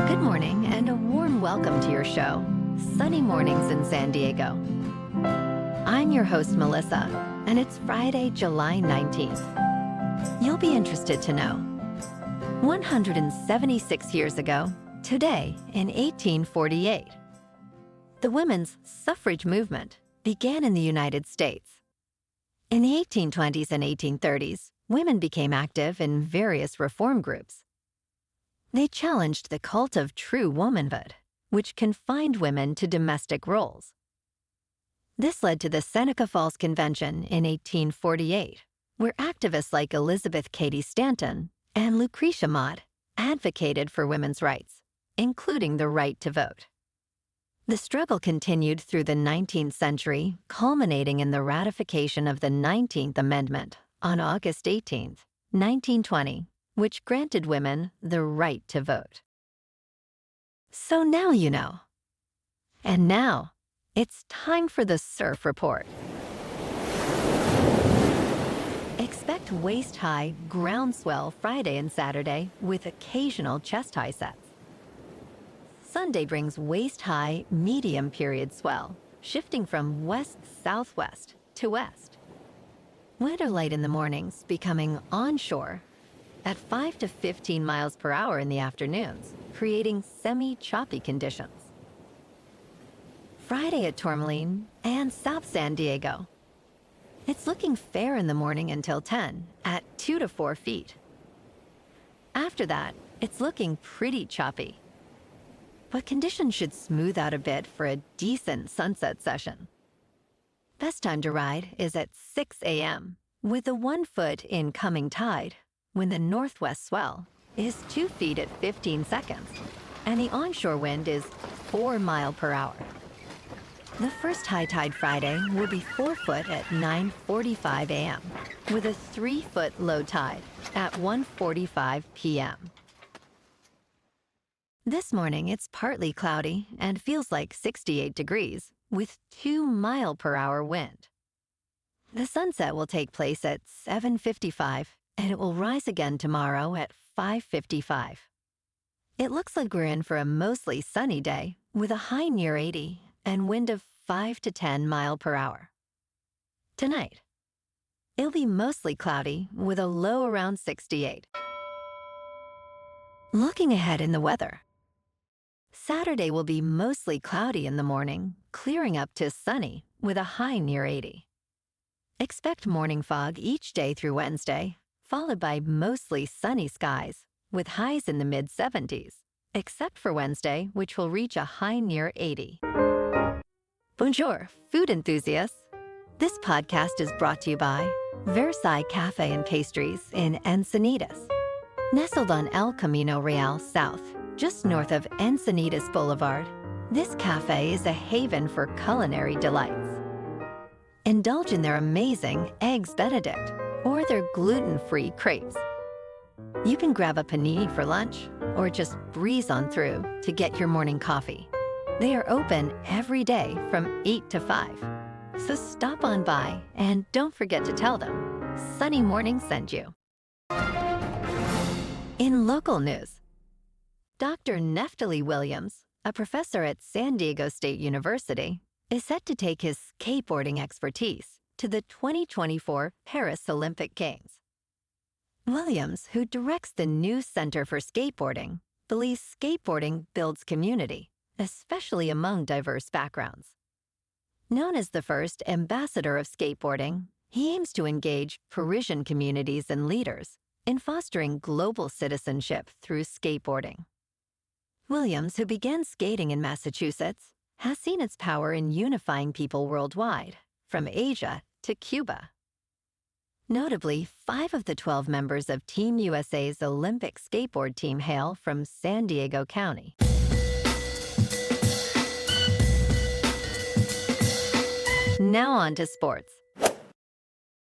Good morning and a warm welcome to your show, Sunny Mornings in San Diego. I'm your host, Melissa, and it's Friday, July 19th. You'll be interested to know 176 years ago, today in 1848, the women's suffrage movement began in the United States. In the 1820s and 1830s, women became active in various reform groups. They challenged the cult of true womanhood, which confined women to domestic roles. This led to the Seneca Falls Convention in 1848, where activists like Elizabeth Cady Stanton and Lucretia Mott advocated for women's rights, including the right to vote. The struggle continued through the 19th century, culminating in the ratification of the 19th Amendment on August 18, 1920, which granted women the right to vote. So now you know. And now, it's time for the Surf Report. Expect waist-high ground swell Friday and Saturday with occasional chest-high sets. Sunday brings waist-high medium period swell, shifting from west-southwest to west. Wind or light in the mornings, becoming onshore at 5 to 15 miles per hour in the afternoons, creating semi-choppy conditions. Friday at Tourmaline and South San Diego. It's looking fair in the morning until 10 at 2 to 4 feet. After that, it's looking pretty choppy. But conditions should smooth out a bit for a decent sunset session. Best time to ride is at 6 a.m. with a 1 foot incoming tide, when the northwest swell is 2 feet at 15 seconds, and the onshore wind is 4 miles per hour. The first high tide Friday will be 4 foot at 9:45 a.m., with a 3 foot low tide at 1:45 p.m. This morning it's partly cloudy and feels like 68 degrees, with 2 mile per hour wind. The sunset will take place at 7:55, and it will rise again tomorrow at 5:55. It looks like we're in for a mostly sunny day with a high near 80 and wind of 5 to 10 miles per hour. Tonight, it'll be mostly cloudy with a low around 68. Looking ahead in the weather. Saturday will be mostly cloudy in the morning, clearing up to sunny with a high near 80. Expect morning fog each day through Wednesday, followed by mostly sunny skies, with highs in the mid-70s, except for Wednesday, which will reach a high near 80. Bonjour, food enthusiasts. This podcast is brought to you by Versailles Cafe and Pastries in Encinitas. Nestled on El Camino Real South, just north of Encinitas Boulevard, this cafe is a haven for culinary delights. Indulge in their amazing Eggs Benedict or their gluten-free crepes. You can grab a panini for lunch or just breeze on through to get your morning coffee. They are open every day from 8 to 5. So stop on by and don't forget to tell them Sunny Morning sent you. In local news, Dr. Neftalie Williams, a professor at San Diego State University, is set to take his skateboarding expertise to the 2024 Paris Olympic Games. Williams, who directs the new Center for Skateboarding, believes skateboarding builds community, especially among diverse backgrounds. Known as the first ambassador of skateboarding, he aims to engage Parisian communities and leaders in fostering global citizenship through skateboarding. Williams, who began skating in Massachusetts, has seen its power in unifying people worldwide, from Asia to Cuba. Notably, 5 of the 12 members of Team USA's Olympic skateboard team hail from San Diego County. Now on to sports.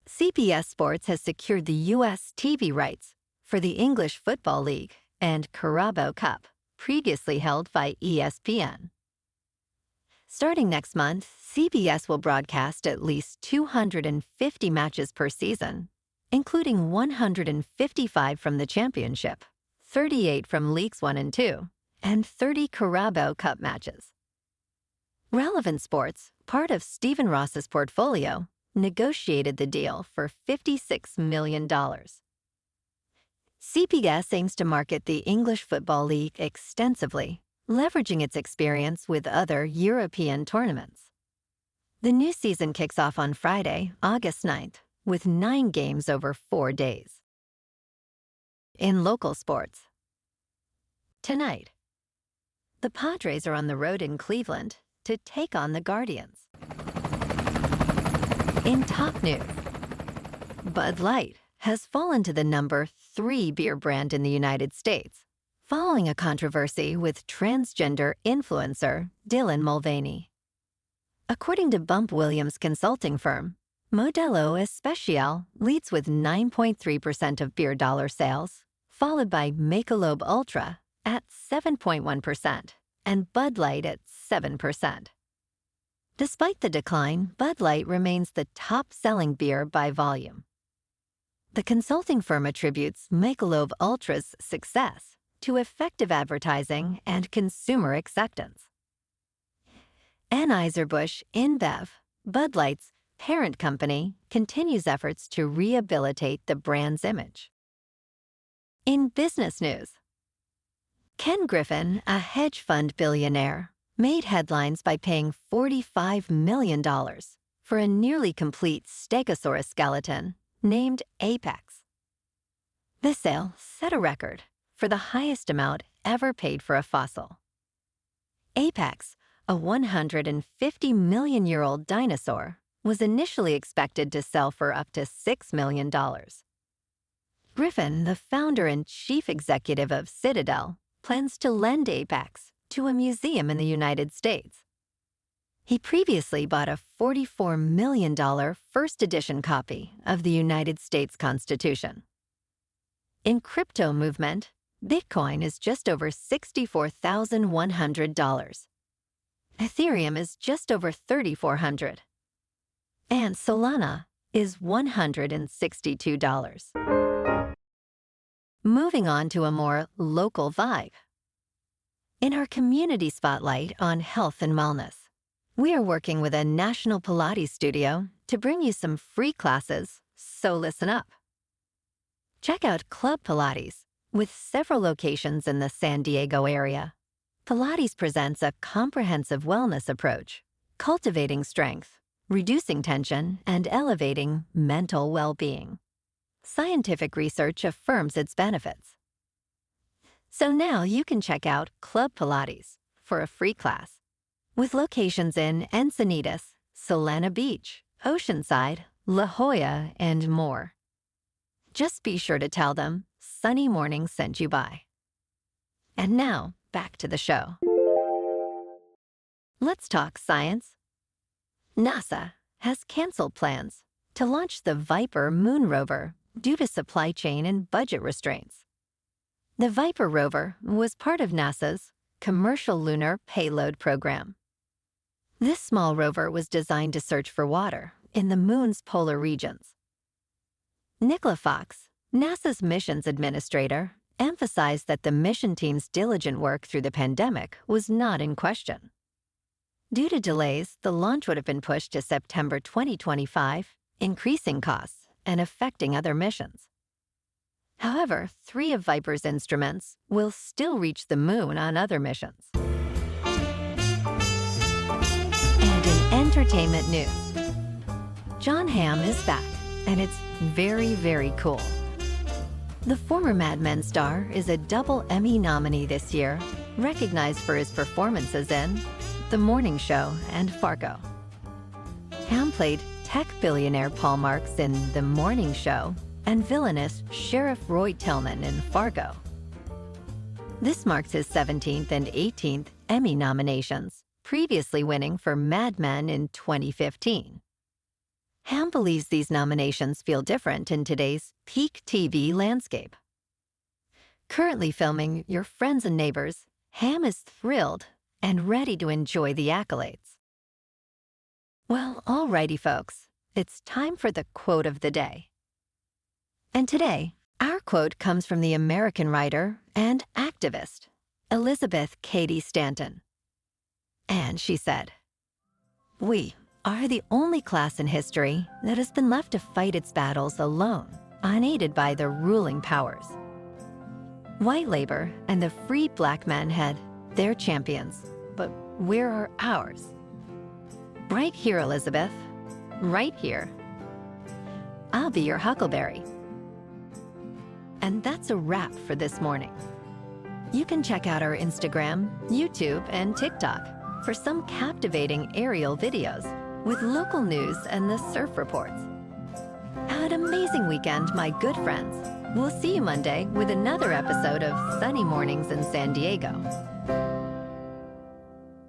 CBS Sports has secured the U.S. TV rights for the English Football League and Carabao Cup, previously held by ESPN. Starting next month, CBS will broadcast at least 250 matches per season, including 155 from the championship, 38 from Leagues 1 and 2, and 30 Carabao Cup matches. Relevant Sports, part of Stephen Ross's portfolio, negotiated the deal for $56 million. CBS aims to market the English Football League extensively, leveraging its experience with other European tournaments. The new season kicks off on Friday, August 9th, with 9 games over 4 days. In local sports, tonight, the Padres are on the road in Cleveland to take on the Guardians. In top news, Bud Light has fallen to the number 3 beer brand in the United States, following a controversy with transgender influencer Dylan Mulvaney. According to Bump Williams consulting firm, Modelo Especial leads with 9.3% of beer dollar sales, followed by Michelob Ultra at 7.1% and Bud Light at 7%. Despite the decline, Bud Light remains the top-selling beer by volume. The consulting firm attributes Michelob Ultra's success to effective advertising and consumer acceptance. Anheuser-Busch InBev, Bud Light's parent company, continues efforts to rehabilitate the brand's image. In business news, Ken Griffin, a hedge fund billionaire, made headlines by paying $45 million for a nearly complete Stegosaurus skeleton named Apex. This sale set a record for the highest amount ever paid for a fossil. Apex, a 150-million-year-old dinosaur, was initially expected to sell for up to $6 million. Griffin, the founder and chief executive of Citadel, plans to lend Apex to a museum in the United States. He previously bought a $44 million first edition copy of the United States Constitution. In crypto movement, Bitcoin is just over $64,100. Ethereum is just over $3,400. And Solana is $162. Moving on to a more local vibe. In our community spotlight on health and wellness, we are working with a national Pilates studio to bring you some free classes, so listen up. Check out Club Pilates, with several locations in the San Diego area. Pilates presents a comprehensive wellness approach, cultivating strength, reducing tension, and elevating mental well-being. Scientific research affirms its benefits. So now you can check out Club Pilates for a free class, with locations in Encinitas, Solana Beach, Oceanside, La Jolla, and more. Just be sure to tell them Sunny Morning sent you by. And now, back to the show. Let's talk science. NASA has canceled plans to launch the Viper Moon-rover due to supply chain and budget restraints. The Viper rover was part of NASA's Commercial Lunar Payload Program. This small rover was designed to search for water in the Moon's polar regions. Nicola Fox, NASA's missions administrator, emphasized that the mission team's diligent work through the pandemic was not in question. Due to delays, the launch would have been pushed to September 2025, increasing costs and affecting other missions. However, 3 of Viper's instruments will still reach the Moon on other missions. And in entertainment news, Jon Hamm is back, and it's very, very cool. The former Mad Men star is a double Emmy nominee this year, recognized for his performances in The Morning Show and Fargo. Hamm played tech billionaire Paul Marks in The Morning Show and villainous Sheriff Roy Tillman in Fargo. This marks his 17th and 18th Emmy nominations, previously winning for Mad Men in 2015. Hamm believes these nominations feel different in today's peak TV landscape. Currently filming Your Friends and Neighbors, Hamm is thrilled and ready to enjoy the accolades. Well, alrighty folks, it's time for the quote of the day. And today, our quote comes from the American writer and activist, Elizabeth Cady Stanton. And she said, "We are the only class in history that has been left to fight its battles alone, unaided by the ruling powers. White labor and the free black men had their champions, but where are ours? Right here, Elizabeth. Right here. I'll be your huckleberry." And that's a wrap for this morning. You can check out our Instagram, YouTube, and TikTok for some captivating aerial videos with local news and the surf reports. Have an amazing weekend, my good friends. We'll see you Monday with another episode of Sunny Mornings in San Diego.